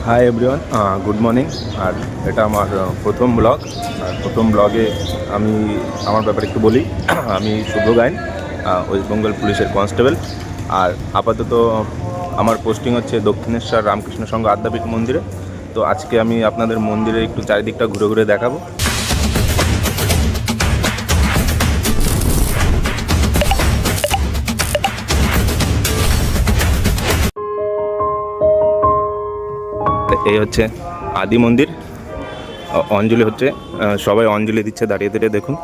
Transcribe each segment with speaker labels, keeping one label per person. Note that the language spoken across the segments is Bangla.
Speaker 1: High everyone, good morning. আর এটা আমার প্রথম ব্লগ। আর প্রথম ব্লগে আমি আমার ব্যাপারে একটু বলি। আমি শুভ্র গাইন, ওয়েস্ট বেঙ্গল পুলিশের কনস্টেবল। আর আপাতত আমার পোস্টিং হচ্ছে দক্ষিণেশ্বর রামকৃষ্ণ সংঘ আদ্যাপীঠ মন্দিরে। তো আজকে আমি আপনাদের মন্দিরে একটু চারিদিকটা ঘুরে ঘুরে দেখাবো। এই হচ্ছে আদি মন্দির। অঞ্জলি হচ্ছে, সবাই অঞ্জলি দিচ্ছে দাঁড়িয়ে দাঁড়িয়ে। দেখুন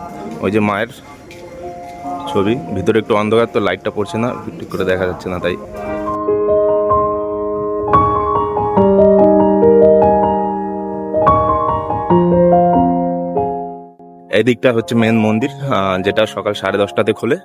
Speaker 1: ওই যে মায়ের ছবি, ভিতরে একটু অন্ধকার তো লাইটটা পড়ছে না, ঠিক করে দেখা যাচ্ছে না, তাই এই দিকটা হচ্ছে মেন মন্দির, যেটা সকাল 10:30টাতে খোলে।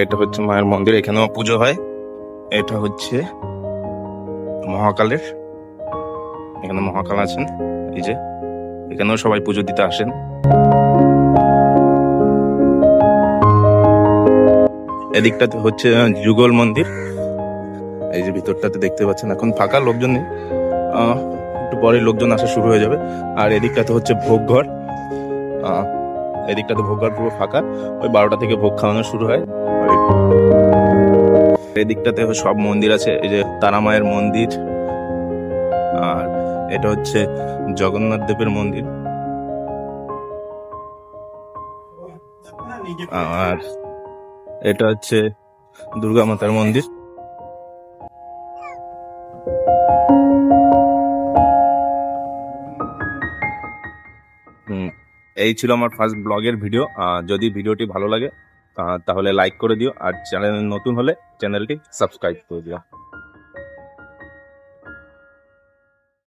Speaker 1: এটা হচ্ছে মায়ের মন্দির, এখানেও পুজো হয়। এটা হচ্ছে মহাকালের, এখানে মহাকাল আছেন। এই যে এখানেও সবাই পুজো দিতে আসেন। এদিকটাতে হচ্ছে যুগল মন্দির। এই যে ভিতরটাতে দেখতে পাচ্ছেন এখন ফাঁকা, লোকজন নেই। একটু পরে লোকজন আসা শুরু হয়ে যাবে। আর এদিকটাতে হচ্ছে ভোগঘর। এদিকটাতে ভোগঘর পুরো ফাঁকা, ওই 12টা থেকে ভোগ খাওয়ানো শুরু হয়। এদিকটাতে সব মন্দির আছে, এই যে তারা মায়ের মন্দির, আর এটা হচ্ছে জগন্নাথ দেবের মন্দির, আর এটা হচ্ছে দুর্গা মাতার মন্দির। এই ছিল আমার ফার্স্ট ব্লগের ভিডিও। যদি ভিডিওটি ভালো লাগে তাহলে লাইক করে দিও, আর চ্যানেল নতুন হলে চ্যানেলটি সাবস্ক্রাইব করে দিও।